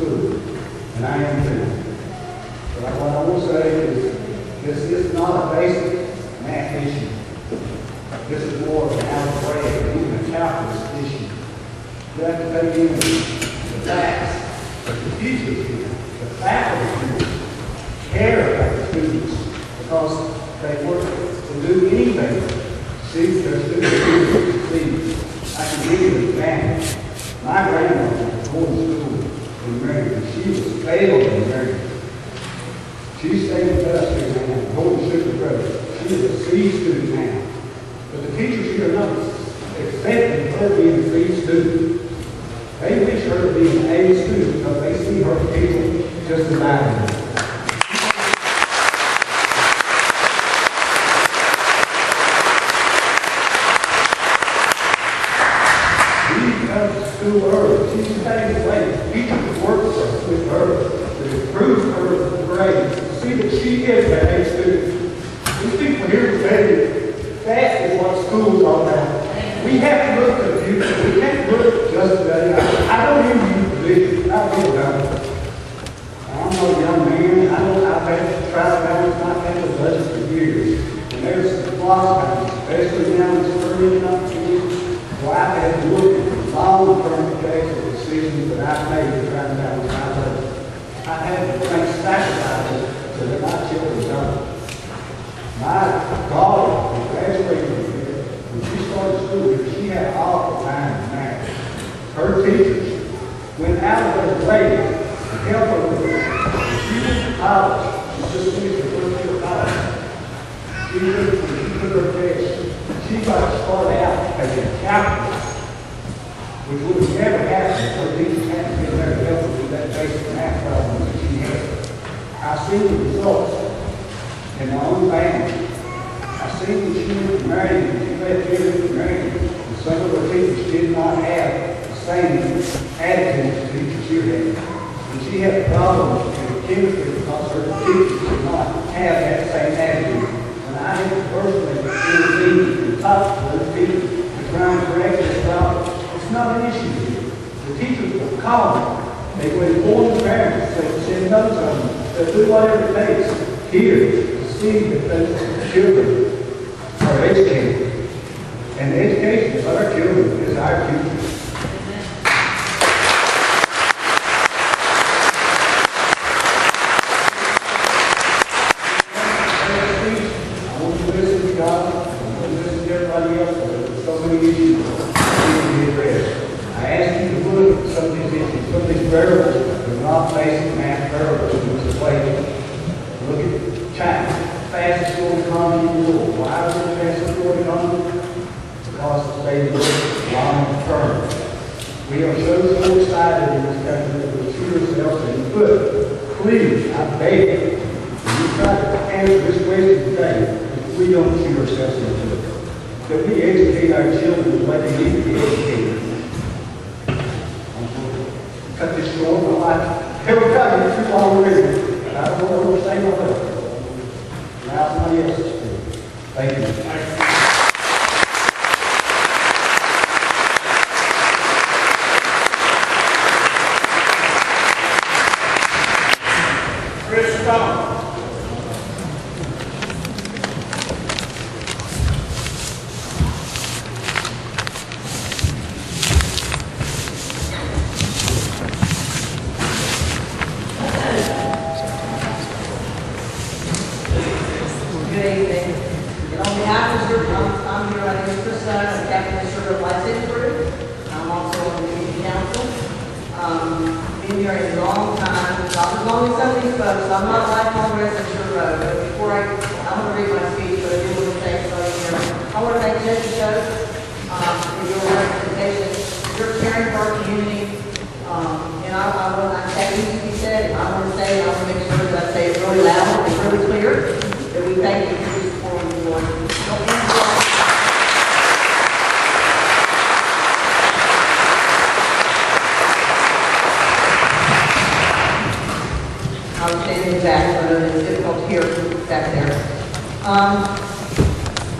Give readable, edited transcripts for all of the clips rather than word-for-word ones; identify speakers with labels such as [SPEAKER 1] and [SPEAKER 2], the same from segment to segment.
[SPEAKER 1] school, and I am too. But what I will say is, this is not a basic math issue. This is more of an algebra, even a calculus issue. You have to take in the facts that the teachers here, the faculty here, care about the students because they work to do anything to see their students succeed. I can give you an example. My grandmother was going to school in Marion. She was failed in Marion. She stayed with us here now, Golden Sugar Brothers. She is a C student now. But the teachers here are not expecting her to be a C student. They wish her to be an A student because they see her people just as I do. She comes to school early. She stays late. Teachers work with her to improve her grades. See that she is an A student. These people here today, that is what school is all about. We have to look to the future. We can't look just today. I don't even use position. I really don't. I'm a young man. I've had to try to balance my family budget for years. And there's lots of times, especially now in spring and opportunities, where I've had to look at long-term decisions that I've made to try to balance my budget. I had to make sacrifices so that my children don't. My daughter graduated here. When she started school here, she had all the time in math. Her teachers went out of their way to help her with it. When she went to college, she just finished her first year of college. She took her test. She got to start out as a calculus, which would have never happened if her teachers hadn't been there to help her with that basic math problem that she had. I've seen the results in my own family. I've seen when she went to Marion, she left here to Marion, and some of her teachers did not have the same attitude as teachers here had. And she had problems with chemistry because her teachers did not have that same attitude. And I had to personally intervene and talk to those teachers to try and correct this problem. It's not an issue here. The teachers will call me. They will inform the parents. They will send notes on them. They'll do whatever it takes here to see that those children are educated. And the education of our children is our future. I want to listen to God. I want to listen to everybody else. There's so many issues that need to be addressed. I ask you to look at some of these issues, some of these variables. They're not basic math variables in this way. Look at China. Fastest growing economy in the world. Why is it the fastest growing economy? Because they look long term. We are so excited in this country that we see ourselves in. But please, I beg you, when you try to answer this question today, we don't see ourselves in it. That we educate our children the way they need to be educated. Cut this short. I'm like, here we go, you're too long already. I don't know what to say about that. Now somebody else is speaking. Thank you.
[SPEAKER 2] Chris Stone.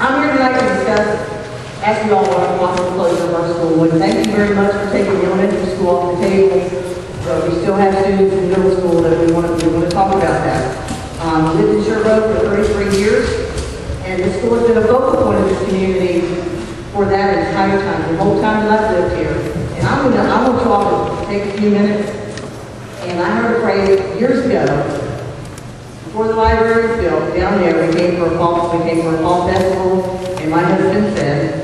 [SPEAKER 3] I'm here tonight to discuss
[SPEAKER 2] as we all want to watch the closure of our school. And thank you very much for taking the elementary school off the table. We still have students in middle school that we want to talk about that. I lived in Sherbrooke for 33 years, and this school has been a focal point of this community for that entire time, the whole time that I've lived here. And I want to talk, take a few minutes, and I heard a phrase years ago, before the library was built, down there, we came for a fall festival, and my husband said,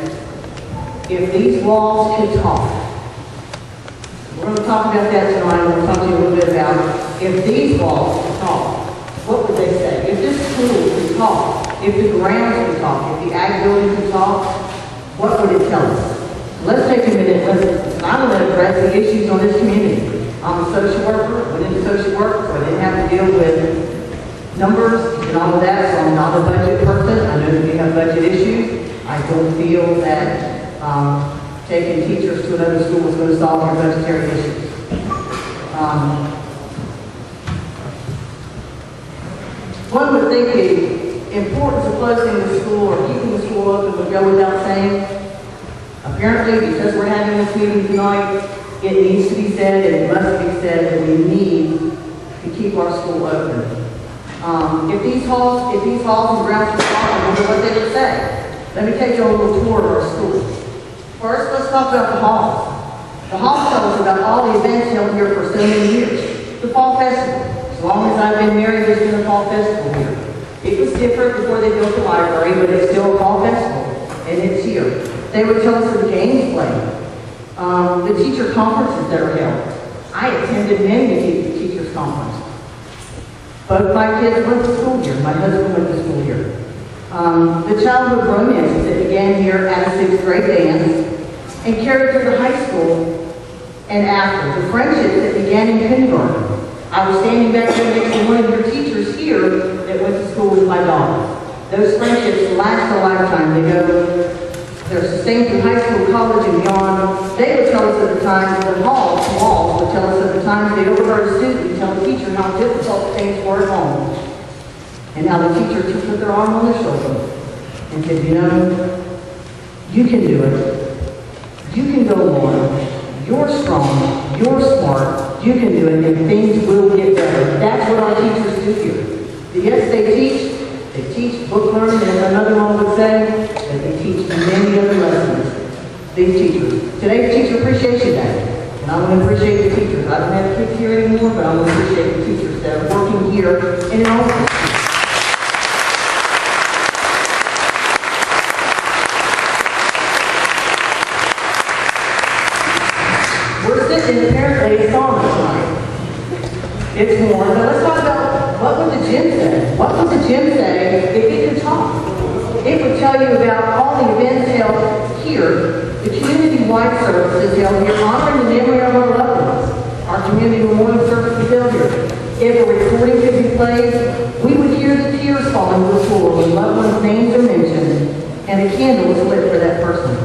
[SPEAKER 2] if these walls could talk, we're going to talk about that tonight. We're going to talk to you a little bit about if these walls could talk, what would they say? If this school could talk, if the grounds could talk, if the ag building could talk, what would it tell us? Let's take a minute. I want to address the issues on this community. I'm a social worker, went into social work, so I didn't have to deal with numbers and all of that, so I'm not a budget person. I know that we have budget issues. I don't feel that taking teachers to another school is going to solve our budgetary issues. One would think the importance of closing the school or keeping the school open would go without saying. Apparently, because we're having this meeting tonight, it needs to be said and it must be said that we need to keep our school open. If these halls and grounds were talking, I wonder what they would say. Let me take you on a little tour of our school. First, let's talk about the halls. The halls tell us about all the events held here for so many years. The Fall Festival. As long as I've been married, there's been a Fall Festival here. It was different before they built the library, but it's still a Fall Festival, and it's here. They would tell us of the games played, the teacher conferences that are held. I attended many teachers' conferences. Both my kids went to school here. My husband went to school here. The childhood romances that began here at a 6th grade dance and carried through the high school and after. The friendships that began in kindergarten. I was standing back there next to one of your teachers here that went to school with my daughter. Those friendships last a lifetime. They're sustained through high school, college, and beyond. They would tell us at the times, the walls would tell us at the times they overheard a student tell the teacher how difficult things were at home. And how the teacher put their arm on their shoulder and said, you know, you can do it. You can go on. You're strong. You're smart. You can do it, and things will get better. That's what our teachers do here. Yes, they teach book learning, and another one would say that they teach many other lessons. These teachers. Today's Teacher Appreciation Day, and I want to appreciate the teachers. I don't have kids here anymore, but I want to appreciate the teachers that are working here and in all schools. And apparently it's on tonight. It's warm, but let's talk about what would the gym say? What would the gym say if it could talk? It would tell you about all the events held here, the community-wide services held here, honoring the memory of our loved ones. Our community memorial service is held here. If a recording could be played, we would hear the tears falling to the floor when loved ones' names are mentioned and a candle is lit for that person.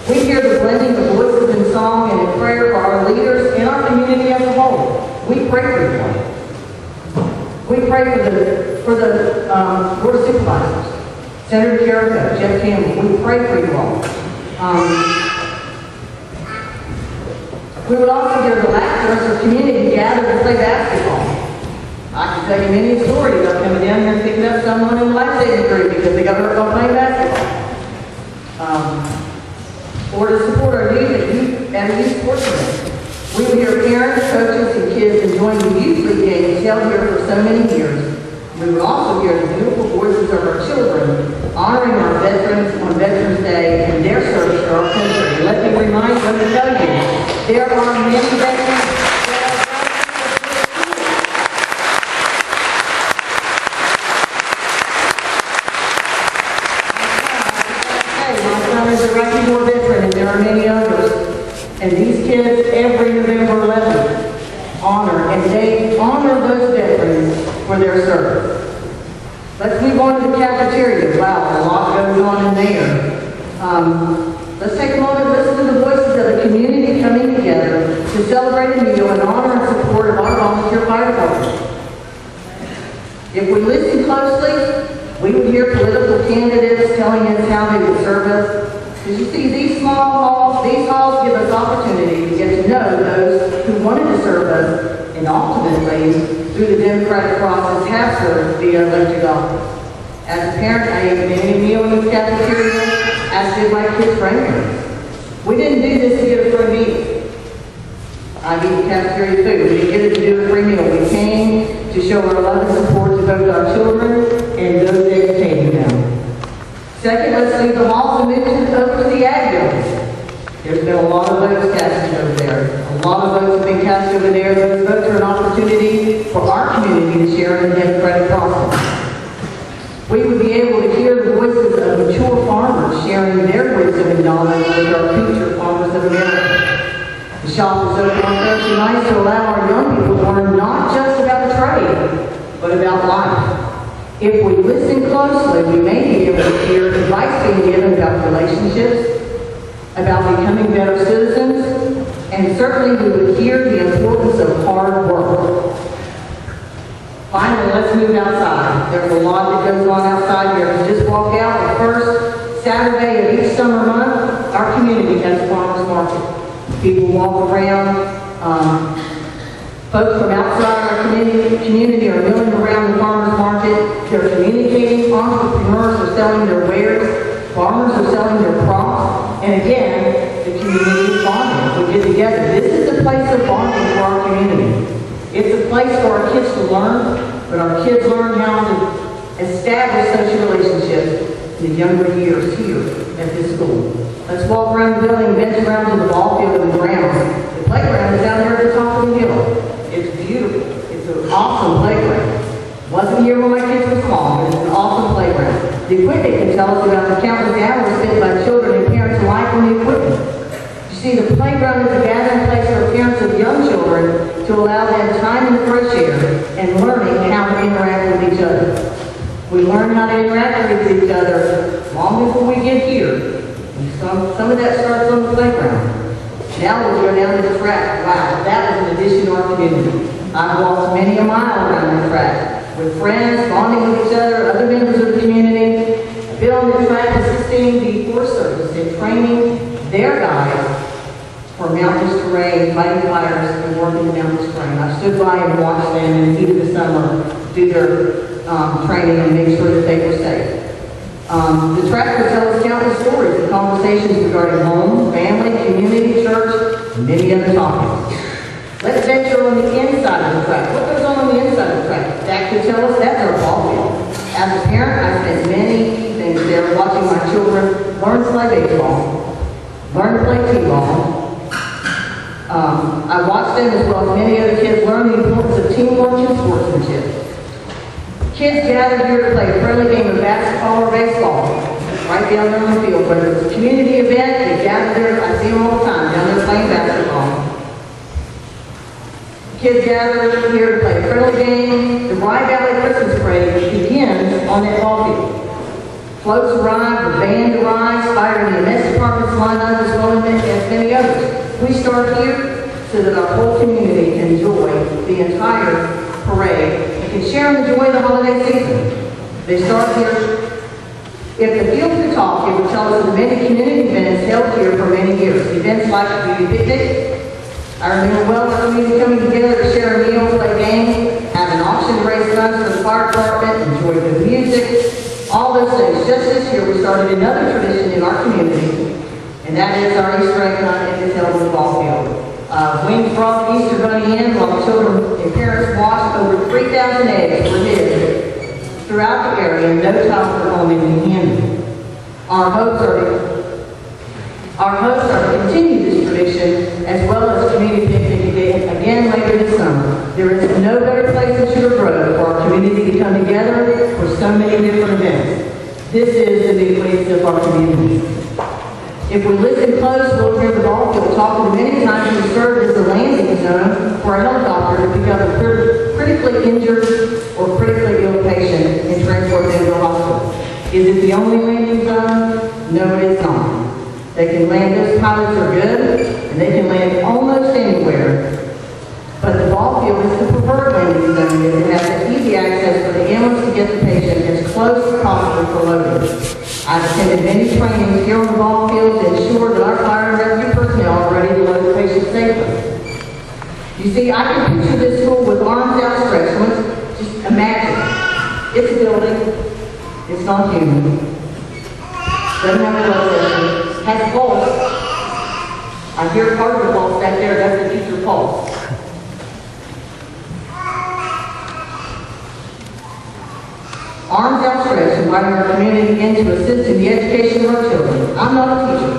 [SPEAKER 2] We hear the blending of voices in song and in prayer for our leaders and our community as a whole. We pray for them. We pray for the Board of Supervisors, Senator Jericho, Jeff Campbell. We pray for you all. We would also hear the laughter as our community gathered to play basketball. I can tell you many stories about coming down here and picking up someone in the life-saving group because they got hurt while playing basketball. Or to support our youth at a youth sports event. We would hear parents, coaches, and kids enjoying the youth league games held here for so many years. We would also hear the beautiful voices of our children honoring our veterans on Veterans Day and their service to our country. Let me remind you and tell you, there are many veterans is a Rocky War veteran, and there are many others. And these kids, every November 11th, honor, and they honor those veterans for their service. Let's move on to the cafeteria. Wow, a lot goes on in there. Let's take a moment and listen to the voices of the community coming together to celebrate a meal in honor and support of our volunteer fire department. If we listen closely, we would hear political candidates telling us how they would serve us, As you see, these halls give us opportunity to get to know those who wanted to serve us, and ultimately, through the democratic process, have served via elected office. As a parent, I ate many meal in the cafeteria, as did my kids' grandparents. We didn't do this to get a free meal. I eat cafeteria food. We didn't get it to do a free meal. We came to show our love and support to both our children and those educating them. Second, let's leave the halls and move over to the Ag building. There's been a lot of votes casted over there. A lot of votes have been cast over there. Those votes are an opportunity for our community to share in the democratic process. We would be able to hear the voices of mature farmers sharing their wisdom and knowledge with our future farmers of America. The shop is open on Thursday nights to allow our young people to learn not just about the trade, but about life. If we listen closely, we may be able to hear advice being given about relationships, about becoming better citizens, and certainly we would hear the importance of hard work. Finally, let's move outside. There's a lot that goes on outside here. If you just walk out the first Saturday of each summer month, our community has a farmer's market. People walk around. Folks from outside our community are milling around the farmer's market. They're communicating. Entrepreneurs are selling their wares. Farmers are selling their crops. And again, the community is bonding. We get together. This is the place of bonding for our community. It's a place for our kids to learn, but our kids learn how to establish social relationships in the younger years here at this school. Let's walk around the building, bench around to the ball field and the grounds. The playground is down there at the top of the hill. It's beautiful. It's an awesome playground. Wasn't here when my kids were small, but it's an awesome playground. The equipment can tell us about the countless hours spent by children and parents alike on the equipment. You see, the playground is a gathering place for parents of young children to allow them time in the fresh air and learning how to interact with each other. We learn how to interact with each other long before we get here. And some of that starts on the playground. Now we'll go down to the track. Wow, that was an addition to our community. I've walked many a mile around the track with friends, bonding with each other, other members of the community. I've been on the track assisting the Forest Service in training their guides for mountainous terrain, fighting fires, and working the mountainous terrain. I stood by and watched them in the heat of the summer do their training and make sure that they were safe. The track will tell us countless stories and conversations regarding home, family, community, church, and many other topics. Let's venture on the inside of the track. What goes on the inside of the track? That could tell us that's our ball field. As a parent, I spent many evenings there watching my children learn to play baseball, learn to play t-ball. I watched them as well as many other kids learn the importance of teamwork and sportsmanship. Kids gathered here to play a friendly game of basketball or baseball right down there on the field. Whether it's a community event, they gather there. I see them all the time down there playing basketball. Kids gather here to play a friendly game. The Rye Valley Christmas Parade begins on that ball field. Floats arrive, the band arrives, fire and EMS departments line up as well as many others. We start here so that our whole community can enjoy the entire parade and can share and enjoy the holiday season. They start here. If the field could talk, it would tell us of the many community events held here for many years. Events like the beauty picnic. I remember well our community coming together to share a meal, play games, have an auction to raise funds for the fire department, enjoy good music, all those things. Just this year we started another tradition in our community, and that is our Easter egg hunt at the Hillwood ball field. Wings brought the Easter bunny in while the children and parents watched. Over 3,000 eggs were hid throughout the area, and no child for home in the handy. Our hopes are to continue this tradition as well as community picnic again later this summer. There is no better place in Sugar Grove for our community to come together for so many different events. This is the nucleus of our community. If we listen close, we'll hear the ball field talking many times we served as a landing zone for a helicopter to pick up a critically injured or critically ill patient and transport them to a hospital. Is it the only landing zone? No, it is not. They can land, those pilots are good, and they can land almost anywhere. But the ball field is the preferred landing zone because it has easy access for the ambulance to get the patient as close as possible for loading. I've attended many trainings here on the ball field to ensure that our fire and rescue personnel are ready to load patients safely. You see, I can picture this school with arms outstretched. Just imagine. It's a building. It's not human. Doesn't have a blood pressure. Has a pulse. I hear part of the pulse back there. That's the teacher's pulse. Arms outstretched, inviting our community in to assist in the education of our children. I'm not a teacher,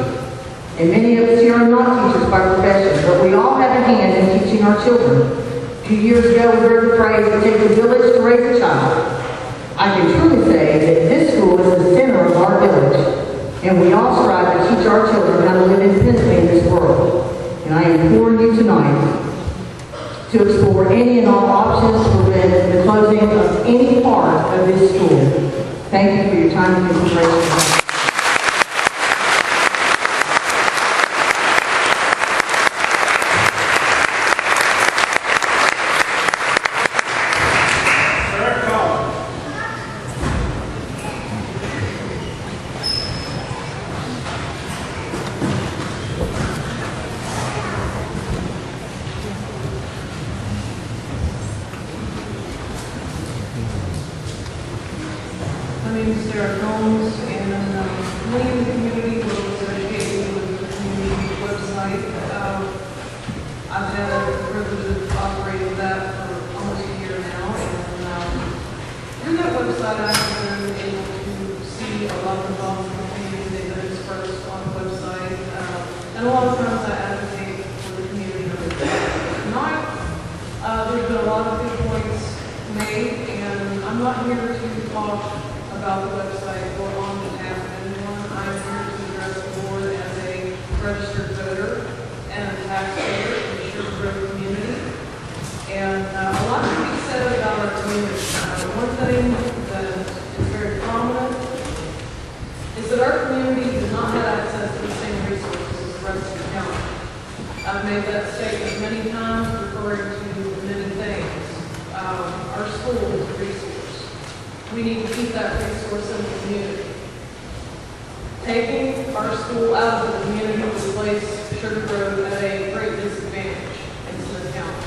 [SPEAKER 2] and many of us here are not teachers by profession, but we all have a hand in teaching our children. A few years ago, we heard the phrase, "It takes a village to raise a child." I can truly say that this school is the center of our village, and we all strive to teach our children how to live independently in this world. And I implore you tonight to explore any and all options to prevent the closing of any part of this school. Thank you for your time and consideration.
[SPEAKER 3] My name is Sarah Combs, and many in the community will associate me with the community website. I've had the privilege of operating that for almost a year now, and through that website I've been able to see a lot of involvement in the community that is expressed on the website, and a lot of times I advocate for the community members. Tonight, there's been a lot of good points made, and I'm not here to talk about the website or on behalf of anyone. I'm here to address the board as a registered voter and a taxpayer in the Sugar Grove community. And a lot to be said about our community. One thing that is very prominent is that our community does not have access to the same resources as the rest of the county. I've made that statement many times, referring to many things. Our school is a resource. We need to keep that resource in the community. Taking our school out of the community would place Sugar Grove at a great disadvantage in Smyth County.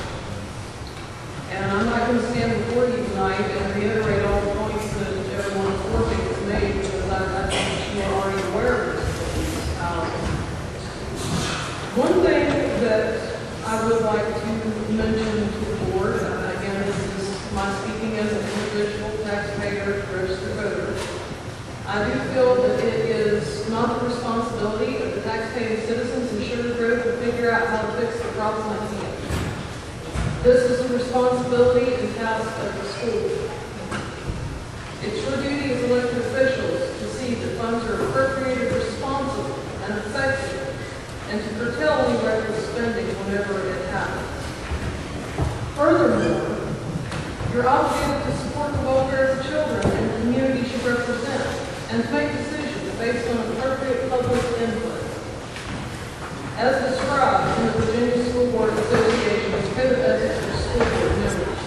[SPEAKER 3] And I'm not going to stand before you tonight and reiterate all the points that everyone before me has made, because I think you are already aware of this. One thing that I would like to mention to the board, again, this is my speaking as an individual taxpayer, registered voter. I do feel that it is not the responsibility of the taxpaying citizens in Sugar Grove to figure out how to fix the problem at hand. This is the responsibility and task of the school. It's your duty as elected officials to see that funds are appropriated responsibly and effectively, and to curtail any reckless spending whenever it happens. Furthermore, you're obligated to support the welfare of the children and the community you represent, and to make decisions based on appropriate public input. As described in the Virginia School Board Association's Code of Ethics for School Board members.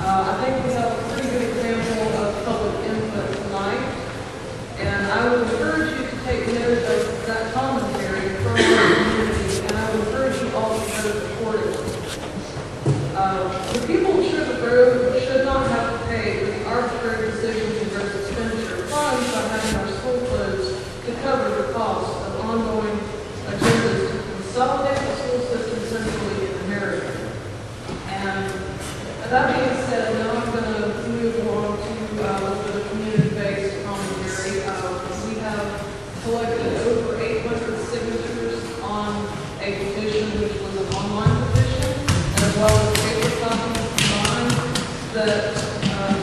[SPEAKER 3] I think we have a pretty good example of public input tonight, and I would encourage you to take note of that commentary from our community, and I would encourage you all to vote accordingly. The people of Sugar Grove should not have to pay for the arbitrary decisions in their expenditure of funds by having our school closed to cover the cost of ongoing agendas to consolidate the school system centrally in America. And that being said, now I'm going to move on to the community-based commentary. We have collected over 800 signatures on a petition which was an online petition, as well as paper copies combined that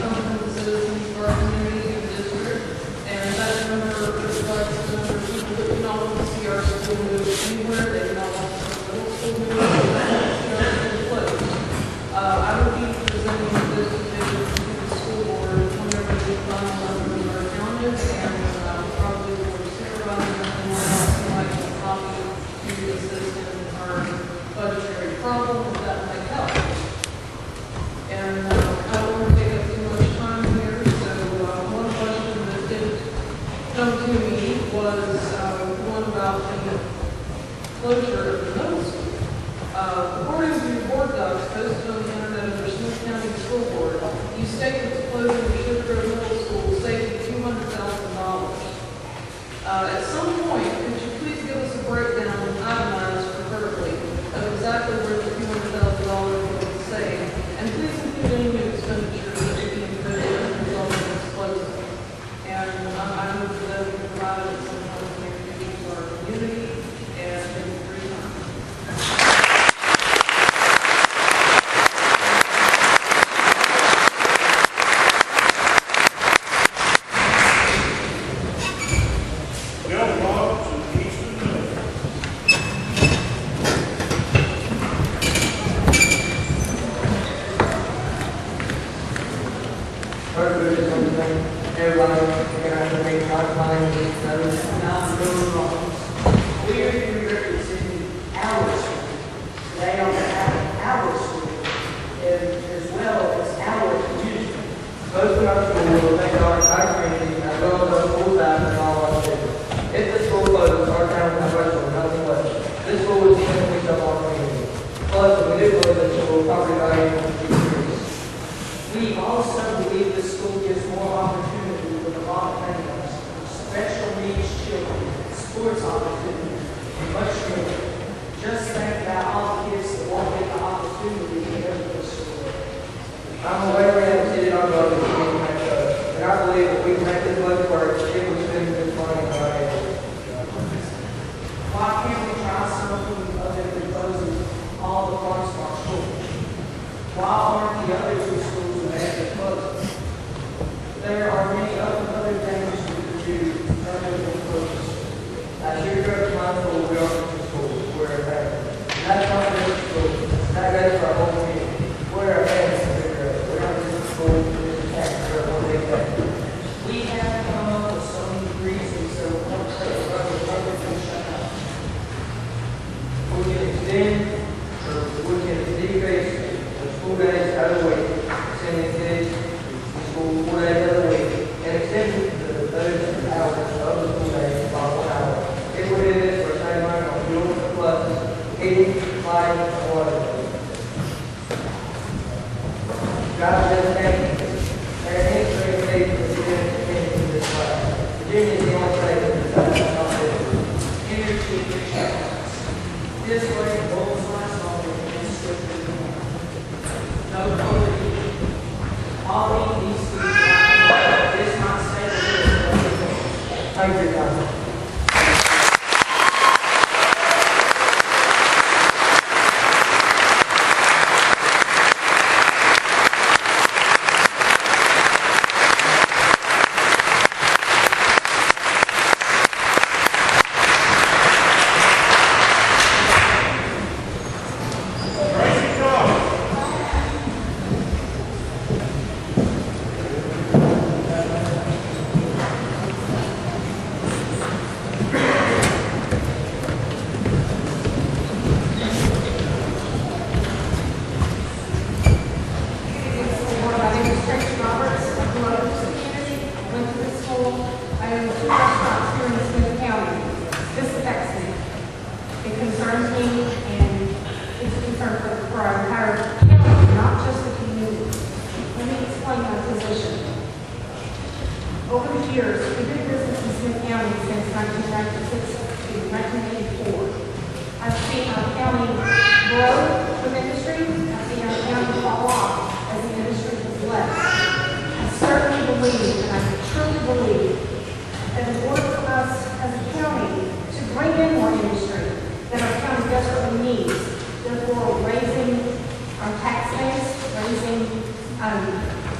[SPEAKER 3] come from the citizens of our community and district. And that number reflects the number of people that do not want to see our school move anywhere. They do not want to see the middle school move. They do not want to see our school closed. I will be presenting this petition to the school board whenever the final numbers are counted, and probably the board of supervisors and anyone else who might have a copy to assist in our budgetary problem, if that might help. And I will
[SPEAKER 4] it will affect our entire community as well as our school staff and all our students. If the school closes, our town will have virtually nothing left. This school will significantly help our community. Plus, if we do close this school, property value will decrease.
[SPEAKER 5] We also believe this school gives more opportunity for the lot of families, special needs children, sports opportunities, and much more. Just think about all the kids that won't get the opportunity to go to this school.
[SPEAKER 4] I'm aware we haven't seen our budget to make that show, and I believe that we can make this budget work if we spend this money in our areas.
[SPEAKER 5] Why can't we try something other than closing all the parts of our school? Why aren't the other two schools that have been closed? There are many other things we could do other than close.
[SPEAKER 4] As your church mindful, we are in school. We're a family. And that's not just a school. That goes for our whole community. We're a family. We're not just a school. We're a family. We're a whole big family.
[SPEAKER 5] We have come up with so many reasons that we won't take a rubber and shut up.
[SPEAKER 4] We can extend, or we can decrease the school days out of the week, sending kids to school 4 days out of the week, and extend those hours of the school days by 1 hour. If we do this, we're saving money on fuel, buses, heating, lighting, and water. Guys, just thank you. There's history of these that we didn't continue in this class. Virginia is the only state that does not do it.
[SPEAKER 5] Energy efficiency. This way, both sides of the strictly no overheating. All we need to do is not say this.
[SPEAKER 4] Thank you, guys.
[SPEAKER 6] I own 2 restaurants here in Smyth County. This affects me. It concerns me, and it's a concern for our entire county, not just the community. Let me explain my position. Over the years, we've been in business in Smyth County since 1984. I've seen our county grow with industry. I've seen our county fall off as the industry has left. I certainly believe, and I truly believe, that in order for us as a county to bring in more industry that our county desperately needs, therefore raising our tax base, raising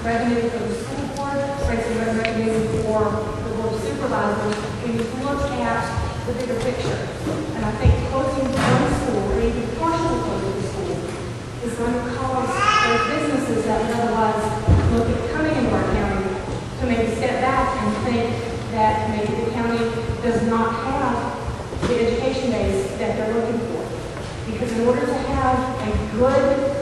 [SPEAKER 6] revenue for the school board, raising revenue for the board of supervisors, we need to look at the bigger picture. And I think closing one school, or even partially closing the school, is going to cause those businesses that would otherwise look at coming into our county to maybe step back and think that maybe the county does not have the education base that they're looking for. Because in order to have a good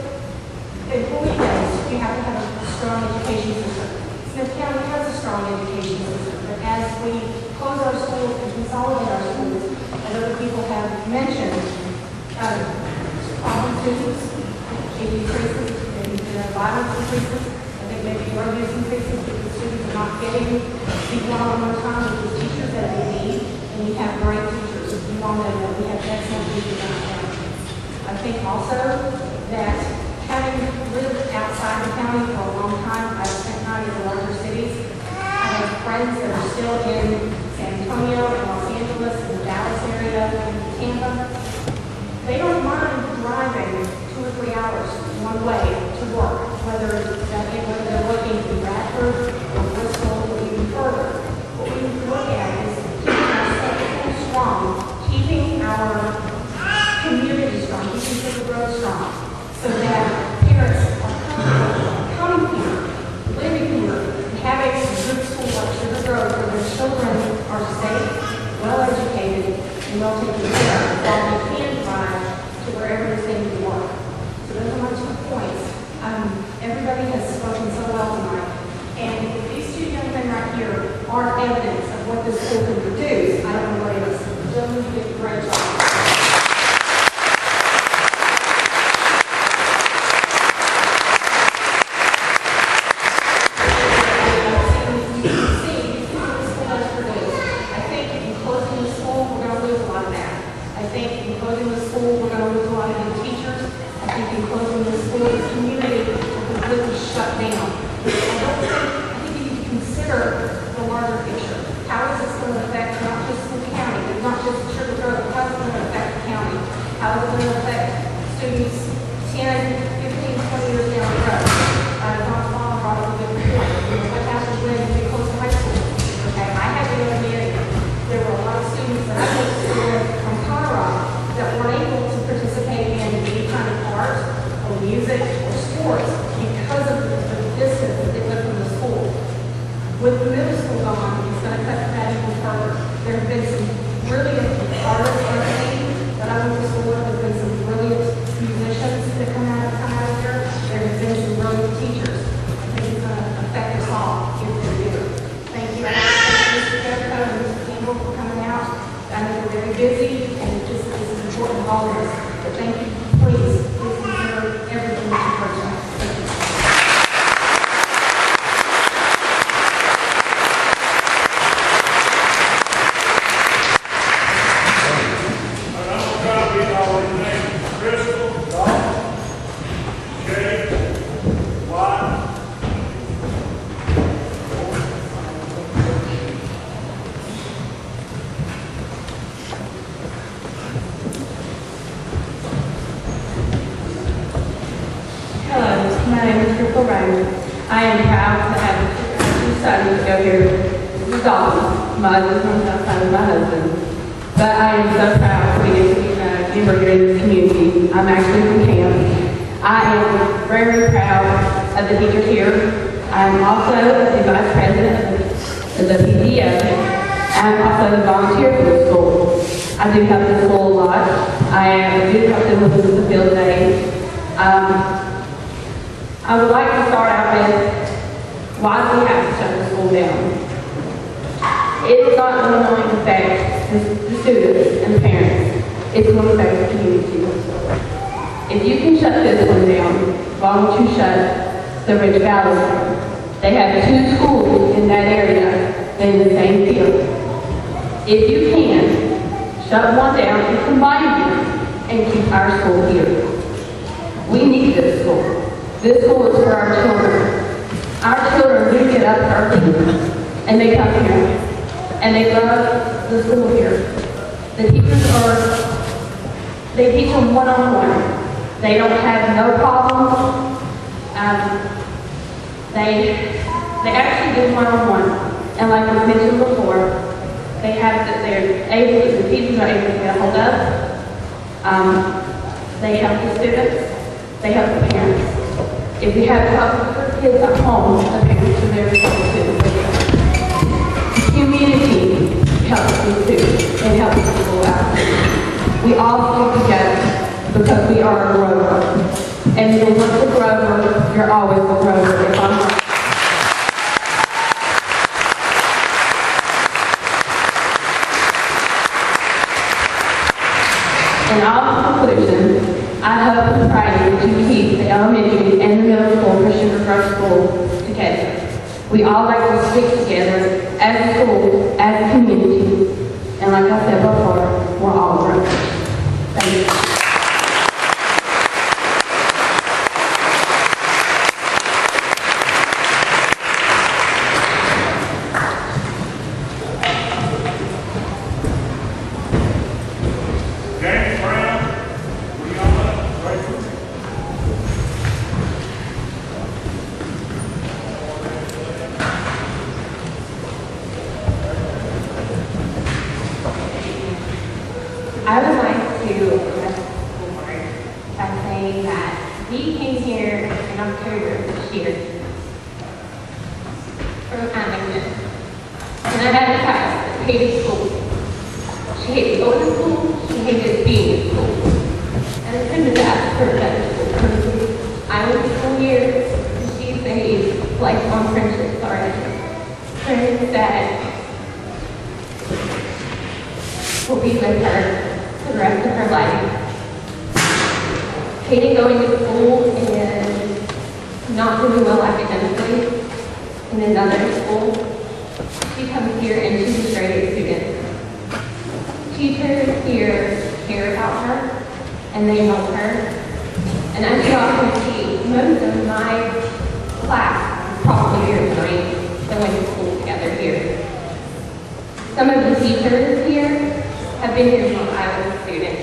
[SPEAKER 6] employee base, you have to have a strong education system. Smyth County has a strong education system, but as we close our schools and consolidate our schools, as other people have mentioned, problem students, it increases, and violence increases. I think maybe drug use increases because students are not getting the one-on-one time with the teachers that they need, and we have great teachers. You all know that we have excellent teachers in our county. I think also that having lived outside the county for a long time, I've spent time in the larger cities. I have friends that are still in San Antonio and Los Angeles and the Dallas area and Tampa. They don't mind driving 2 or 3 hours one way to work, whether they're working in Bradford or Bristol or even further. What we need to look at is keeping our state strong, keeping our community strong, keeping people grow strong, so that parents are coming here, living here, and having a good school like Sugar Grove where their children are safe, well educated, and well taken care of, while they can drive to wherever they need to work. So those are my 2 points. Everybody has spoken so well tonight, and aren't evidence of what this school can produce, I don't know what is. Gentlemen, you did a great job. With the middle school gone, it's going to cut that even further. There have been some brilliant artists on the team that I went to school with. There have been some brilliant musicians that come out of here. There have been some brilliant teachers. I think it's going to affect us all if they're here. Thank you. I thank Mr. Jessica and Mr. Campbell for coming out. I know we're very busy, and this is important to all of us. But thank you. Please consider everything that you've heard tonight. Thank you.
[SPEAKER 7] I am proud to have two sons go here. This is awesome. My husband outside of my husband. But I am so proud to be a member here in this community. I'm actually from camp. I am very proud of the teachers here. I'm also the vice president of the PTO. I'm also the volunteer for the school. I do help the school a lot. I do help them with the field days. I would like to start out with why do we have to shut the school down? It's not only going to affect the students and the parents, it's going to affect the community. If you can shut this one down, why don't you shut the Ridge Valley down? They have two schools in that area in the same field. If you can, shut one down and combine them and keep our school here. We need this school. This school is for our children. Our children do get up early and they come here and they love the school here. The teachers they teach them one-on-one. They don't have no problems. They actually do one-on-one. And like we mentioned before, the teachers are able to get a hold of. They help the students. They help the parents. If you have problems with your kids at home, the parents are there to help too. Community helps you too. It helps people out. We all stick together because we are a grower. And if you're a grower, you're always a grower. If I'm not. In all conclusion, I hope and pray to keep the elementary and the middle school Christian Referral School together. We all like to stick together as a school, as a community, and like I said before, we're all brothers. Thank you.
[SPEAKER 6] I would like to address the school board by saying that we came here in October this year from Alabama. And I had a class that hated school. She hated going to school, she hated being in school. And I couldn't have asked her better school. I went to school here, and she saved lifelong friendships already. Friends that
[SPEAKER 7] will be with her for the rest of her life. Katie going to school and not doing well academically in another school. She comes here and she's a straight A student. Teachers here care about her and they help her. And as you all can see, most of my class is probably here tonight that went to school together here. Some of the teachers here have been here since I was a student.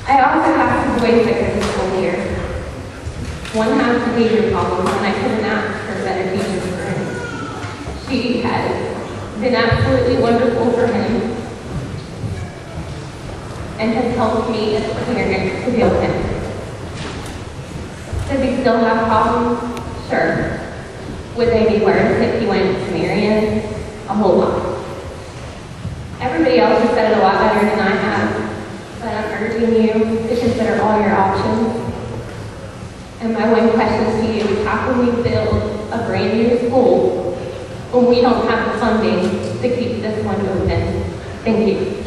[SPEAKER 7] I also have some boys that go to school here. One has behavior problems and I couldn't ask for better teachers for him. She has been absolutely wonderful for him and has helped me as a parent to deal with him. Does he still have problems? Sure. Would they be worse if he went to Marion? A whole lot. Everybody else has said it a lot better than I have, but I'm urging you to consider all your options. And my one question to you is how can we build a brand new school when we don't have the funding to keep this one open? Thank you.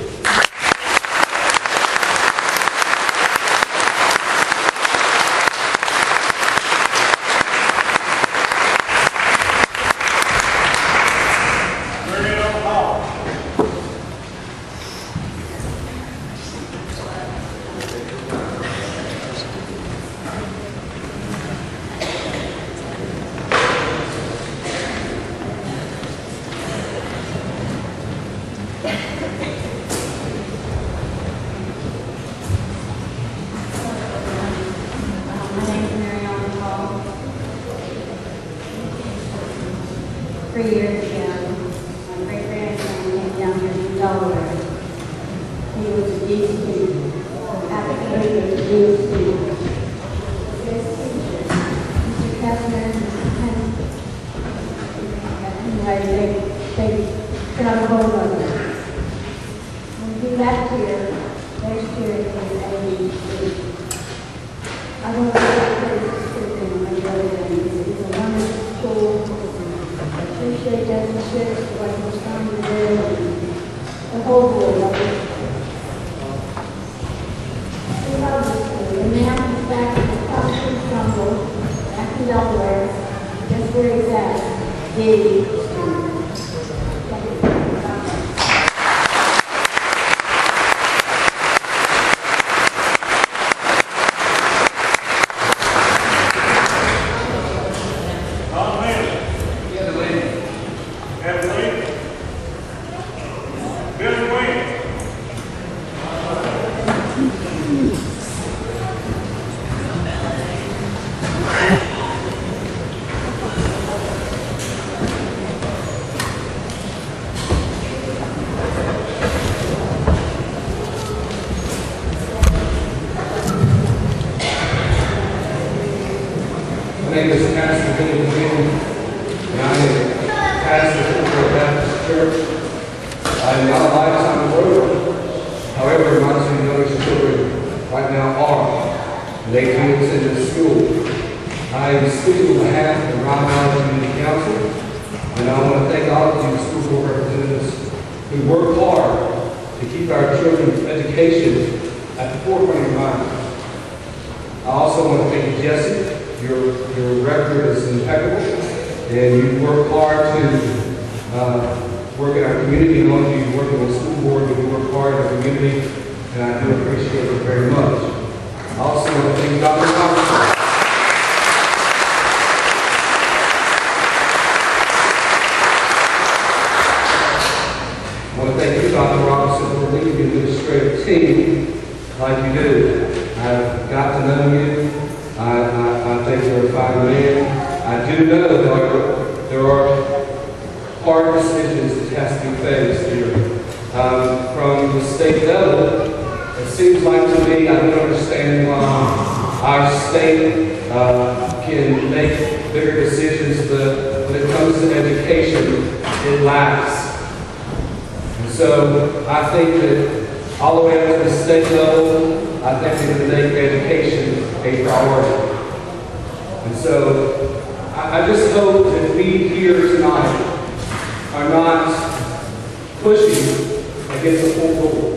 [SPEAKER 8] against a full board.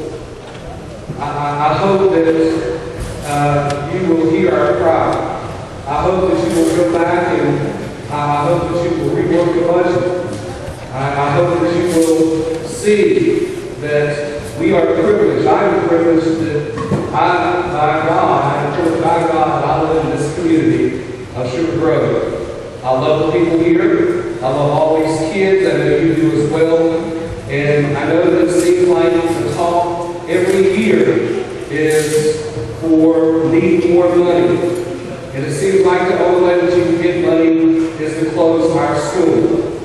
[SPEAKER 8] I hope that you will hear our cry. I hope that you will go back and I hope that you will rework the budget. I hope that you will see that we are privileged. I am privileged that I am privileged by God that I live in this community of Sugar Grove. I love the people here. I love all these kids. I know you do as well. And I know that it seems like the talk every year is for needing more money. And it seems like the only way that you can get money is to close our school.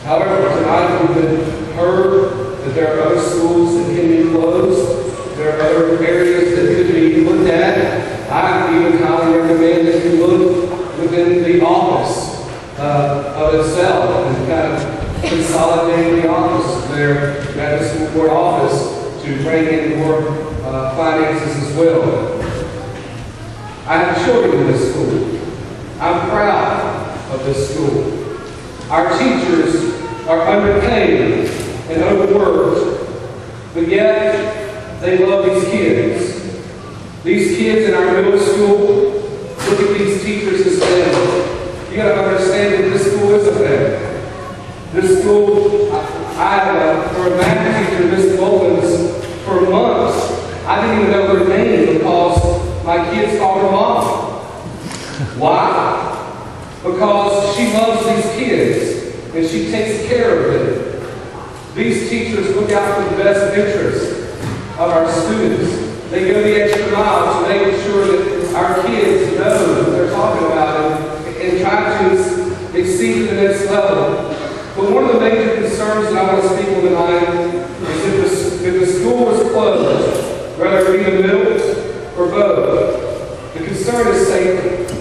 [SPEAKER 8] However, tonight we've heard that there are other schools that can be closed. There are other areas that could be looked at. I even highly recommend that you look within the office of itself and kind of consolidate the office there at the school board office to bring in more finances as well. I have children in this school. I'm proud of this school. Our teachers are underpaid and overworked, but yet they love these kids. These kids in our middle school look at these teachers as family. You got to understand that this school is a family. This school, for a math teacher, Miss Mullins, for months, I didn't even know her name because my kids called her mom. Why? Because she loves these kids and she takes care of them. These teachers look out for the best interests of our students. They go the extra mile to make sure that our kids know what they're talking about and try to exceed the next level. But one of the major concerns that I want to speak on tonight is if the school was closed, whether it be the middle or both, the concern is safety.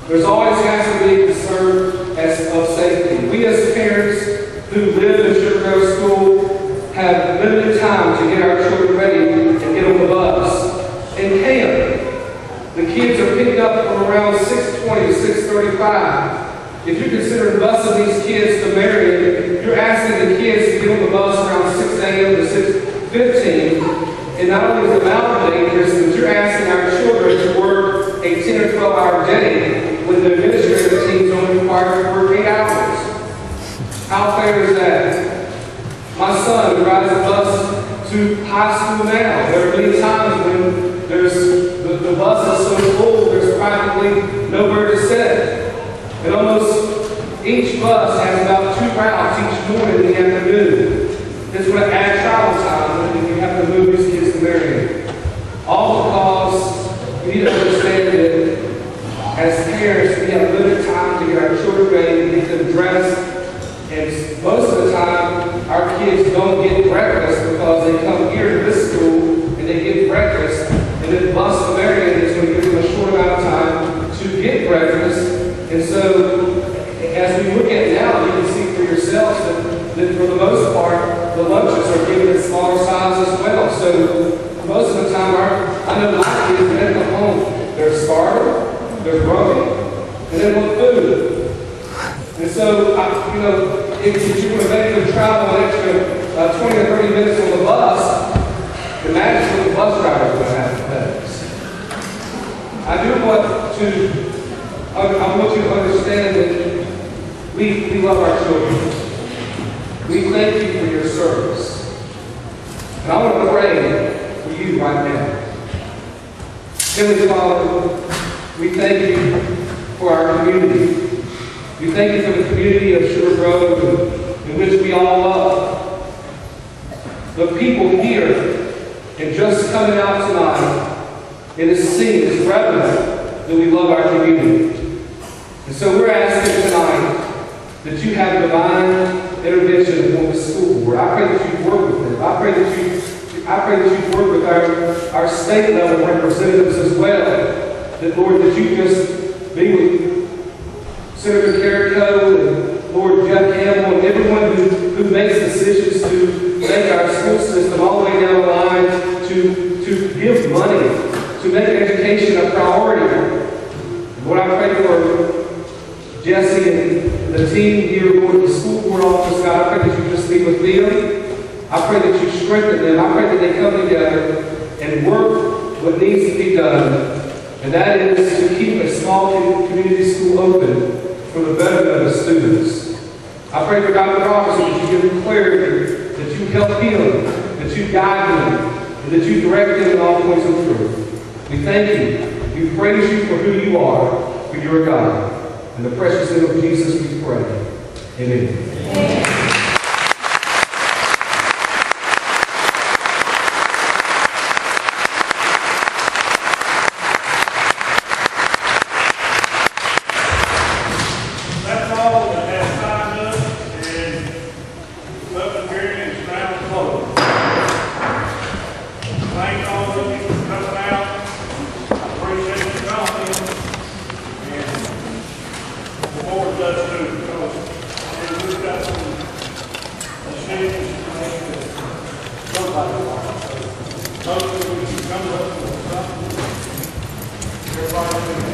[SPEAKER 8] There's always has to be a concern of safety. We as parents who live in Sugar Grove School have limited time to get our children ready and get on the bus. In camp, the kids are picked up from around 6:20 to 6:35. If you're considering busing these kids to Marion, you're asking the kids to get on the bus around 6 a.m. to 6:15. And not only is it amount dangerous, but you're asking our children to work a 10 or 12 hour day when the administrative team's only required to work 8 hours. How fair is that? My son rides the bus to high school now. There are many times when the bus is so full, there's practically nowhere to sit. And almost each bus has about 2 routes each morning in the afternoon. It's going to add travel time when you have to move these kids to Marion. All because we need to understand that as parents, we have limited time to get our children ready and get them dressed. And most of the time, our kids don't get breakfast because they come here to this school and they get breakfast. And then the bus to Marion is going to give them a short amount of time to get breakfast. And so, as we look at it now, you can see for yourselves that for the most part, the lunches are given in smaller size as well. So, most of the time, I know my kids, when they come home, they're starving, they're grumpy, and they want food. And so, if you're going to make them travel an extra 20 or 30 minutes on the bus, imagine what the bus driver is going to have to pay. I want you to understand that we love our children. We thank you for your service. And I want to pray for you right now. Heavenly Father, we thank you for our community. We thank you for the community of Sugar Grove in which we all love. The people here, and just coming out tonight, it is seen as relevant that we love our community. And so we're asking tonight that you have divine intervention on the school board. I pray that you work with them. I pray that you work with our state level representatives as well. That Lord, that you just be with Senator Carrico and Lord Jeff Campbell and everyone who makes decisions to make our school system all the way down the line to give money, to make education a priority. Lord, I pray for Jesse and the team here, Lord, the school board office, God, I pray that you just be with them. I pray that you strengthen them. I pray that they come together and work what needs to be done, and that is to keep a small community school open for the betterment of the students. I pray for Dr. Robertson that you give him clarity, that you help him, that you guide him, and that you direct him in all points of truth. We thank you. We praise you for who you are, for your God. In the precious name of Jesus we pray. Amen.
[SPEAKER 6] Amen.
[SPEAKER 1] That's all that has signed up, and public hearing is now closed. Thank all of you for coming out. I appreciate you coming. And the board does too, because we've got some decisions to make that nobody wants. Hopefully we can come up with something. Everybody